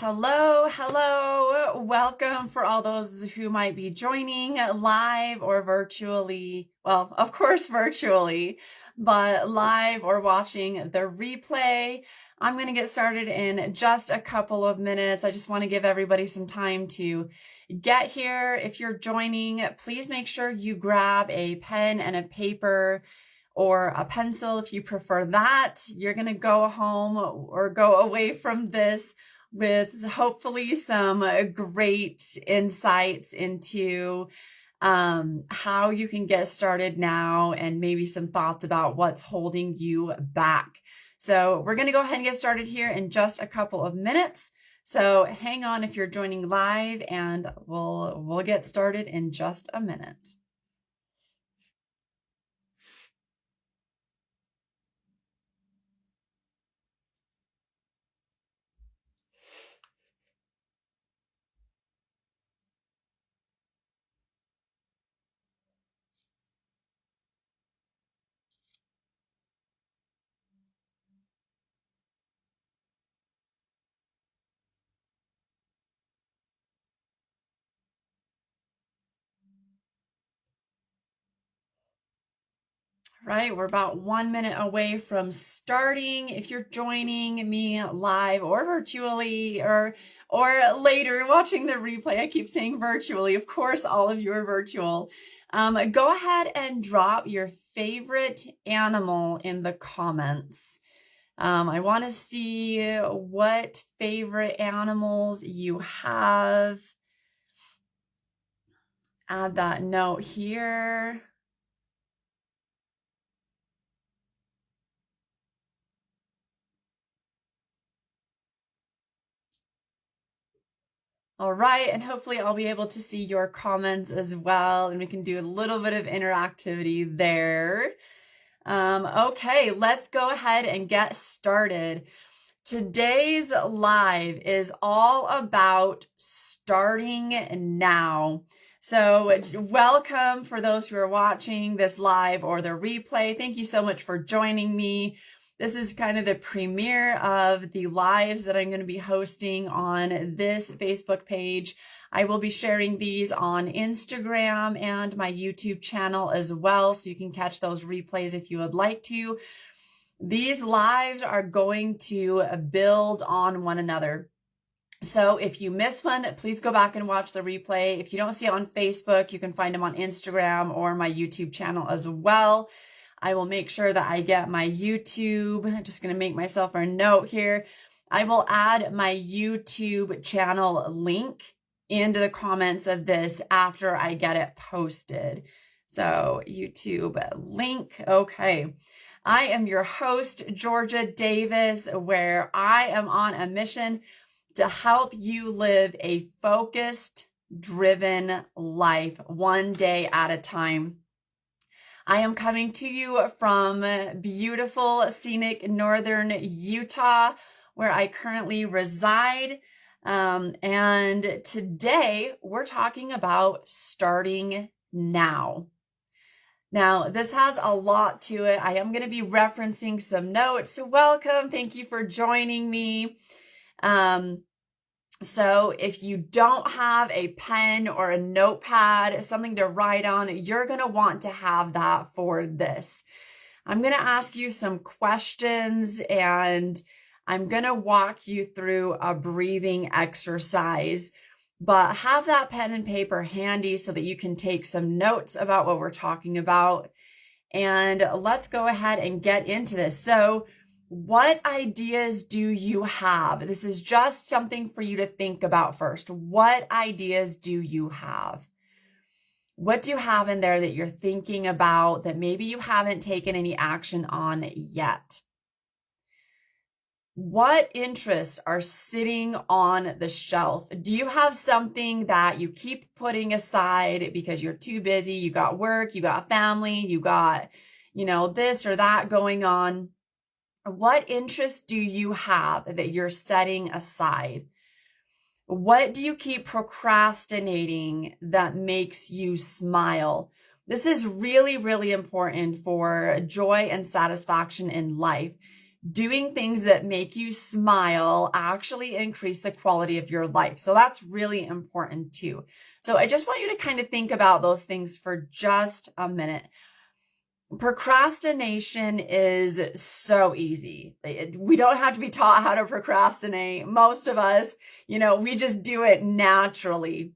Hello. Welcome for all those who might be joining live or virtually. Well, of course, virtually, but live or watching the replay. I'm going to get started in just a couple of minutes. I just want to give everybody some time to get here. If you're joining, please make sure you grab a pen and a paper or a pencil if you prefer that. You're going to go home or go away from this with hopefully some great insights into how you can get started now and maybe some thoughts about what's holding you back. So we're going to go ahead and get started here in just a couple of minutes. So hang on if you're joining live, and we'll get started in just a minute. Right, we're about 1 minute away from starting. If you're joining me live or virtually or later watching the replay, I keep saying virtually. Of course, all of you are virtual. Go ahead and drop your favorite animal in the comments. I want to see what favorite animals you have. Add that note here. All right, and hopefully I'll be able to see your comments as well, and we can do a little bit of interactivity there. Okay, let's go ahead and get started. Today's live is all about starting now. So welcome for those who are watching this live or the replay. Thank you so much for joining me. This is kind of the premiere of the lives that I'm going to be hosting on this Facebook page. I will be sharing these on Instagram and my YouTube channel as well, so you can catch those replays if you would like to. These lives are going to build on one another. So if you miss one, please go back and watch the replay. If you don't see it on Facebook, you can find them on Instagram or my YouTube channel as well. I will make sure that I get my YouTube. I'm just going to make myself a note here. I will add my YouTube channel link into the comments of this after I get it posted. So YouTube link. Okay. I am your host, Georgia Davis, where I am on a mission to help you live a focused, driven life one day at a time. I am coming to you from beautiful, scenic northern Utah, where I currently reside. And today we're talking about starting now. Now, this has a lot to it. I am going to be referencing some notes. So welcome. Thank you for joining me. So if you don't have a pen or a notepad, something to write on, you're going to want to have that for this. I'm going to ask you some questions, and I'm going to walk you through a breathing exercise, but have that pen and paper handy so that you can take some notes about what we're talking about. And let's go ahead and get into this. So what ideas do you have? This is just something for you to think about first. What ideas do you have? What do you have in there that you're thinking about that maybe you haven't taken any action on yet? What interests are sitting on the shelf? Do you have something that you keep putting aside because you're too busy? You got work, you got family, you got, this or that going on. What interests do you have that you're setting aside? What do you keep procrastinating that makes you smile? This is really, really important for joy and satisfaction in life. doing things that make you smile actually increase the quality of your life. So that's really important too. So I just want you to kind of think about those things for just a minute. Procrastination is so easy. We don't have to be taught how to procrastinate. Most of us, we just do it naturally.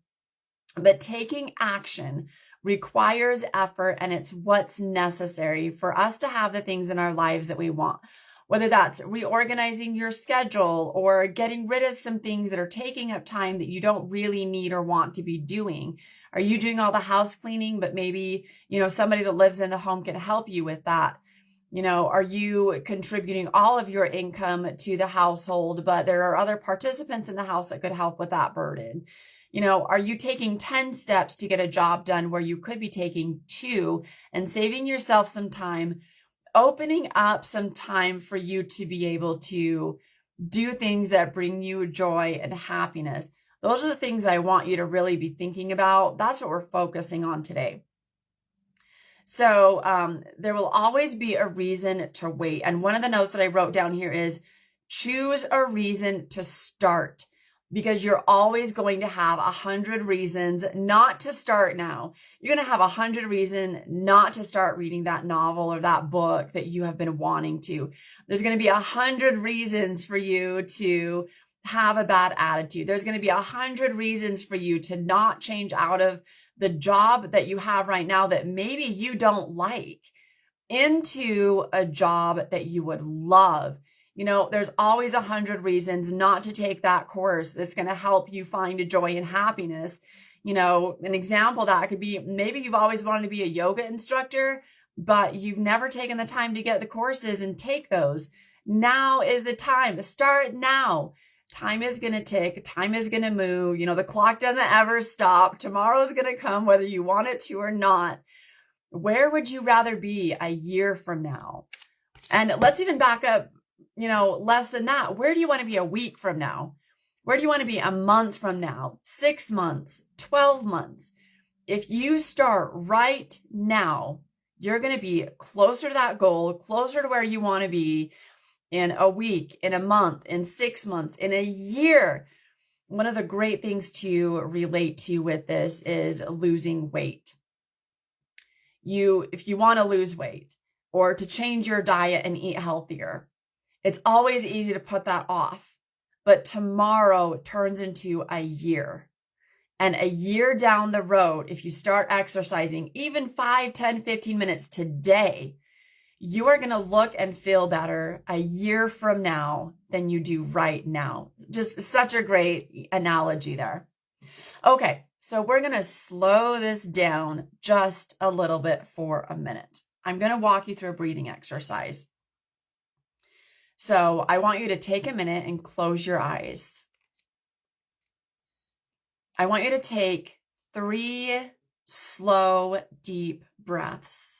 But taking action requires effort, and it's what's necessary for us to have the things in our lives that we want. Whether that's reorganizing your schedule or getting rid of some things that are taking up time that you don't really need or want to be doing. Are you doing all the house cleaning, but maybe, somebody that lives in the home can help you with that? Are you contributing all of your income to the household, but there are other participants in the house that could help with that burden? Are you taking 10 steps to get a job done where you could be taking 2 and saving yourself some time, opening up some time for you to be able to do things that bring you joy and happiness? Those are the things I want you to really be thinking about. That's what we're focusing on today. So there will always be a reason to wait. And one of the notes that I wrote down here is choose a reason to start, because you're always going to have 100 reasons not to start now. You're going to have 100 reasons not to start reading that novel or that book that you have been wanting to. There's going to be 100 reasons for you to have a bad attitude. There's going to be 100 reasons for you to not change out of the job that you have right now that maybe you don't like into a job that you would love. There's always 100 reasons not to take that course that's going to help you find a joy and happiness. An example that could be, maybe you've always wanted to be a yoga instructor, but you've never taken the time to get the courses and take those. Now is the time. Start now. Time is going to tick. Time is going to move. The clock doesn't ever stop. Tomorrow's going to come whether you want it to or not. Where would you rather be a year from now? And let's even back up, less than that. Where do you want to be a week from now? Where do you want to be a month from now? 6 months, 12 months. If you start right now, you're going to be closer to that goal, closer to where you want to be in a week, in a month, in 6 months, in a year. One of the great things to relate to with this is losing weight. If you want to lose weight or to change your diet and eat healthier, it's always easy to put that off. But tomorrow turns into a year. And a year down the road, if you start exercising even 5, 10, 15 minutes today, you are going to look and feel better a year from now than you do right now. Just such a great analogy there. Okay, so we're going to slow this down just a little bit for a minute. I'm going to walk you through a breathing exercise. So I want you to take a minute and close your eyes. I want you to take 3 slow, deep breaths.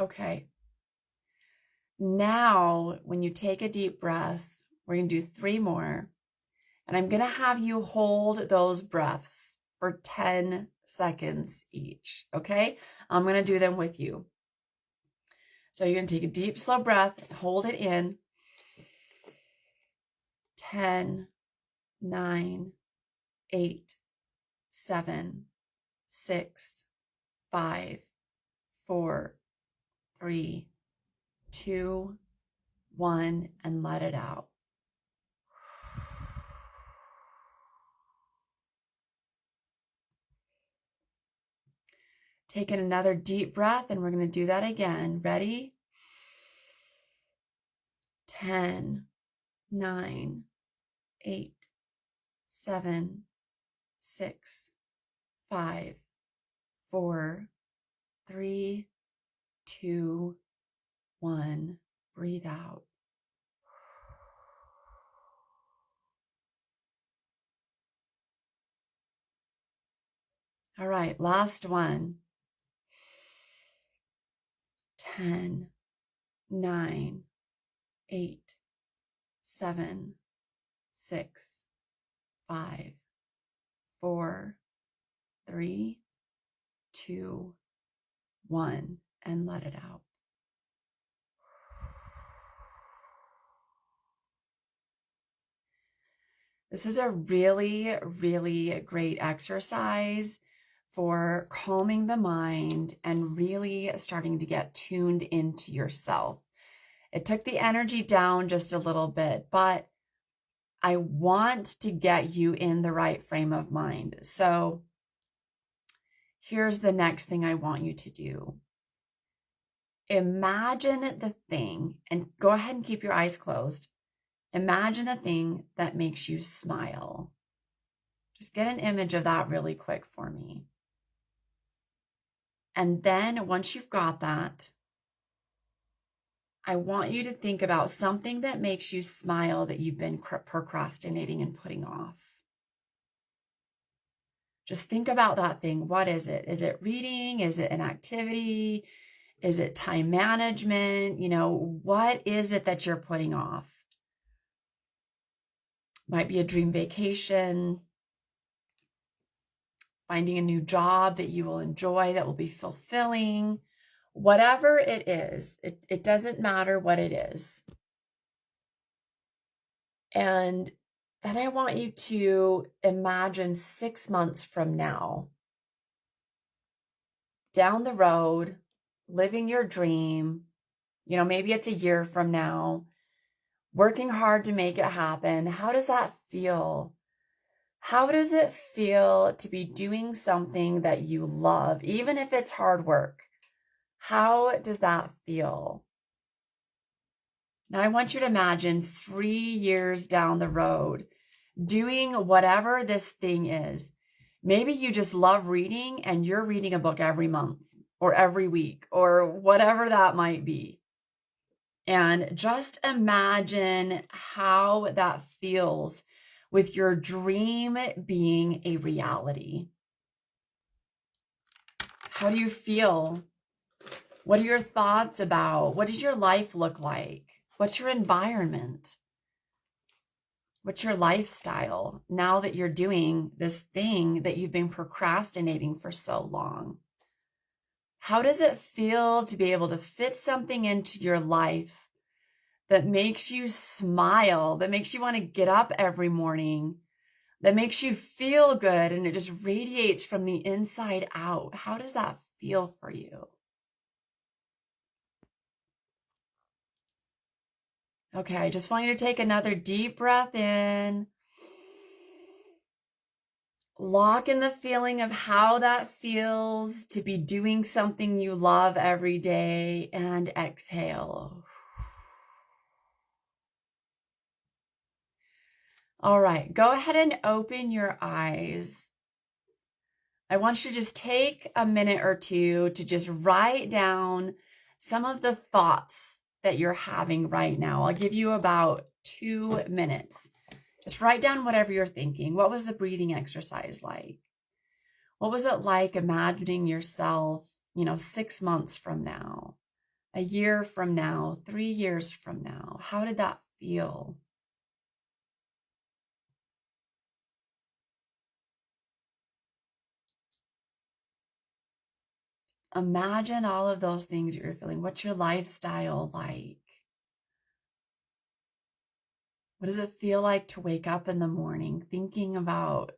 Okay. Now, when you take a deep breath, we're going to do 3 more. And I'm going to have you hold those breaths for 10 seconds each. Okay? I'm going to do them with you. So you're going to take a deep, slow breath, hold it in. 10, 9, 8, 7, 6, 5, 4, 3, 2, 1, and let it out. Take in another deep breath, and we're going to do that again. Ready? 10, 9, 8, 7, 6, 5, 4, 3, 2, 1. Breathe out. All right, last one. 10, 9, 8, 7, 6, 5, 4, 3, 2, 1, and let it out. This is a really, really great exercise for calming the mind and really starting to get tuned into yourself. It took the energy down just a little bit, but I want to get you in the right frame of mind. So here's the next thing I want you to do. Imagine the thing, and go ahead and keep your eyes closed. Imagine the thing that makes you smile. Just get an image of that really quick for me. And then once you've got that, I want you to think about something that makes you smile that you've been procrastinating and putting off. Just think about that thing. What is it? Is it reading? Is it an activity? Is it time management? What is it that you're putting off? Might be a dream vacation, finding a new job that you will enjoy, that will be fulfilling. Whatever it is, it doesn't matter what it is. And then I want you to imagine 6 months from now, down the road, living your dream. Maybe it's a year from now, working hard to make it happen. How does that feel? How does it feel to be doing something that you love, even if it's hard work? How does that feel? Now I want you to imagine 3 years down the road, doing whatever this thing is. Maybe you just love reading and you're reading a book every month or every week or whatever that might be. And just imagine how that feels with your dream being a reality. How do you feel? What are your thoughts about? What does your life look like? What's your environment? What's your lifestyle now that you're doing this thing that you've been procrastinating for so long? How does it feel to be able to fit something into your life that makes you smile, that makes you want to get up every morning, that makes you feel good, and it just radiates from the inside out? How does that feel for you? Okay, I just want you to take another deep breath in. Lock in the feeling of how that feels to be doing something you love every day, and exhale. All right, go ahead and open your eyes. I want you to just take a minute or two to just write down some of the thoughts that you're having right now. I'll give you about 2 minutes. Just write down whatever you're thinking. What was the breathing exercise like? What was it like imagining yourself, 6 months from now, a year from now, 3 years from now? How did that feel? Imagine all of those things you're feeling. What's your lifestyle like? What does it feel like to wake up in the morning thinking about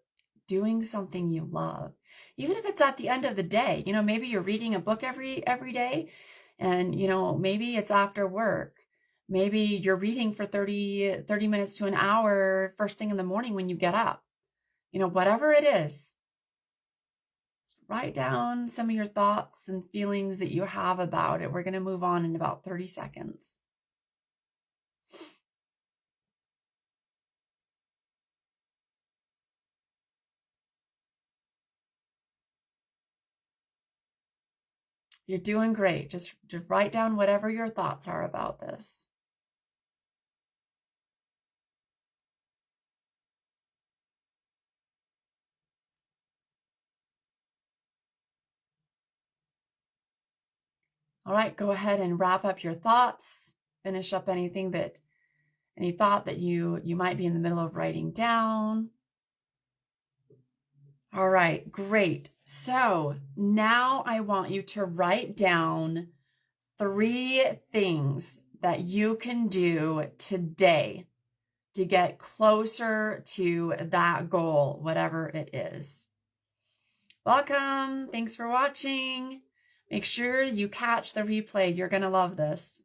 doing something you love? Even if it's at the end of the day, maybe you're reading a book every day, and maybe it's after work. Maybe you're reading for 30 minutes to an hour first thing in the morning when you get up. Whatever it is, write down some of your thoughts and feelings that you have about it. We're going to move on in about 30 seconds. You're doing great. Just write down whatever your thoughts are about this. All right, go ahead and wrap up your thoughts. Finish up any thought that you might be in the middle of writing down. All right, great. So now I want you to write down 3 things that you can do today to get closer to that goal, whatever it is. Welcome. Thanks for watching. Make sure you catch the replay. You're going to love this.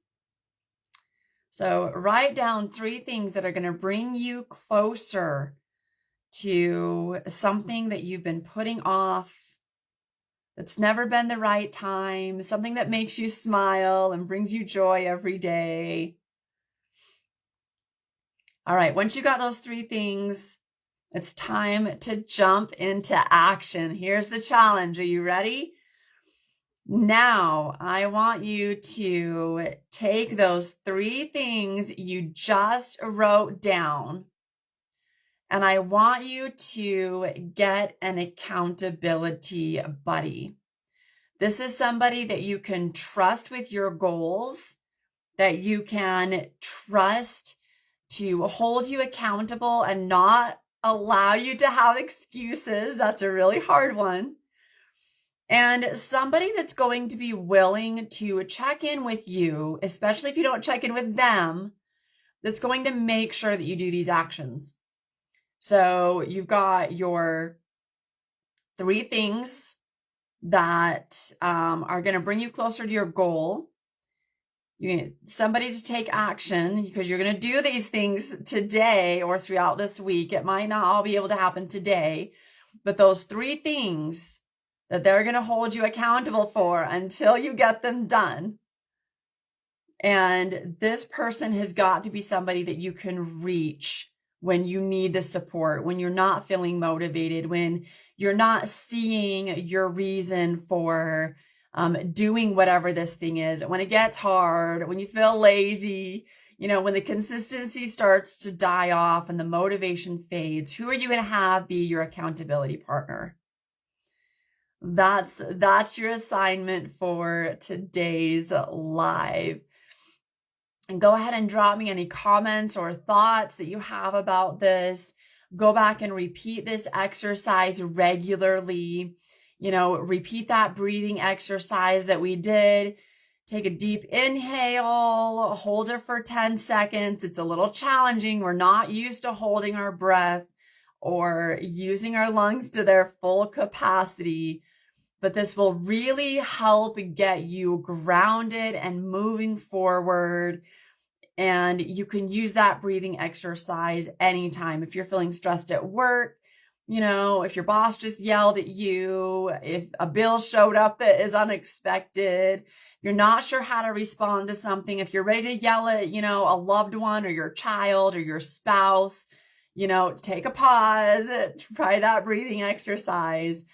So write down 3 things that are going to bring you closer to something that you've been putting off, that's never been the right time, something that makes you smile and brings you joy every day. All right, once you got those 3 things, it's time to jump into action. Here's the challenge. Are you ready? Now, I want you to take those 3 things you just wrote down, and I want you to get an accountability buddy. This is somebody that you can trust with your goals, that you can trust to hold you accountable and not allow you to have excuses. That's a really hard one. And somebody that's going to be willing to check in with you, especially if you don't check in with them, that's going to make sure that you do these actions. So you've got your 3 things that are going to bring you closer to your goal. You need somebody to take action because you're going to do these things today or throughout this week. It might not all be able to happen today, but those 3 things that they're going to hold you accountable for until you get them done. And this person has got to be somebody that you can reach when you need the support, when you're not feeling motivated, when you're not seeing your reason for doing whatever this thing is, when it gets hard, when you feel lazy, when the consistency starts to die off and the motivation fades. Who are you going to have be your accountability partner? That's your assignment for today's live. And go ahead and drop me any comments or thoughts that you have about this. Go back and repeat this exercise regularly. Repeat that breathing exercise that we did. Take a deep inhale, hold it for 10 seconds. It's a little challenging. We're not used to holding our breath or using our lungs to their full capacity, but this will really help get you grounded and moving forward. And you can use that breathing exercise anytime. If you're feeling stressed at work, if your boss just yelled at you, if a bill showed up that is unexpected, you're not sure how to respond to something, if you're ready to yell at, a loved one or your child or your spouse, take a pause, try that breathing exercise.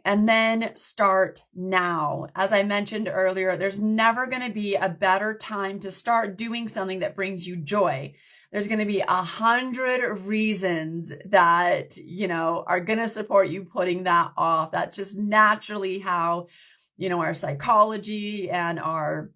And then start now. As I mentioned earlier, there's never going to be a better time to start doing something that brings you joy. There's going to be 100 reasons that, are going to support you putting that off. That's just naturally how, our psychology and our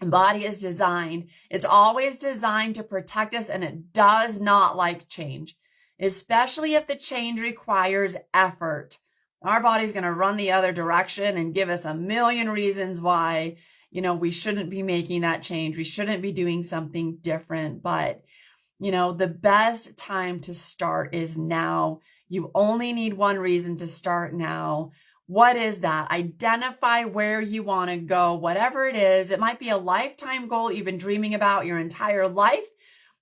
body is designed. It's always designed to protect us, and it does not like change, especially if the change requires effort. Our body's going to run the other direction and give us a million reasons why, we shouldn't be making that change. We shouldn't be doing something different. But, the best time to start is now. You only need one reason to start now. What is that? Identify where you want to go, whatever it is. It might be a lifetime goal you've been dreaming about your entire life.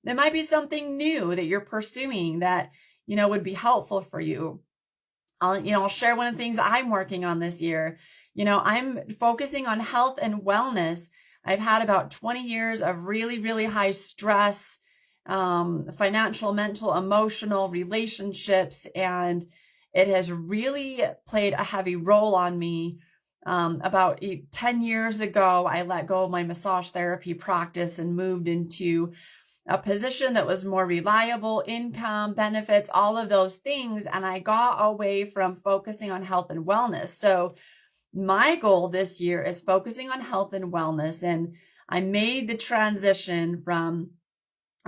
It might be something new that you're pursuing that, would be helpful for you. I'll share one of the things I'm working on this year. I'm focusing on health and wellness. I've had about 20 years of really, really high stress, financial, mental, emotional relationships, and it has really played a heavy role on me. About 10 years ago, I let go of my massage therapy practice and moved into a position that was more reliable, income, benefits, all of those things. And I got away from focusing on health and wellness. So My goal this year is focusing on health and wellness. And I made the transition from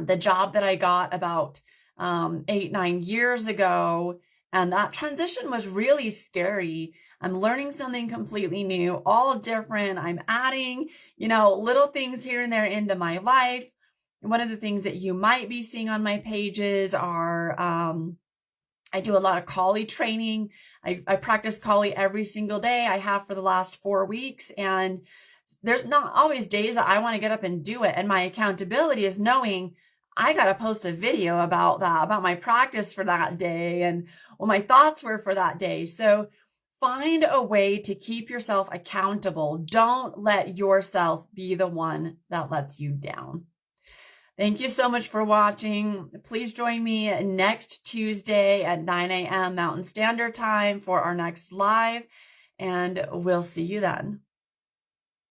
the job that I got about 8-9 years ago. And that transition was really scary. I'm learning something completely new, all different. I'm adding, little things here and there into my life. One of the things that you might be seeing on my pages are, I do a lot of collie training. I practice collie every single day. I have for the last 4 weeks. And there's not always days that I want to get up and do it. And my accountability is knowing I got to post a video about that, about my practice for that day and what my thoughts were for that day. So find a way to keep yourself accountable. Don't let yourself be the one that lets you down. Thank you so much for watching. Please join me next Tuesday at 9 a.m. Mountain Standard Time for our next live, and we'll see you then.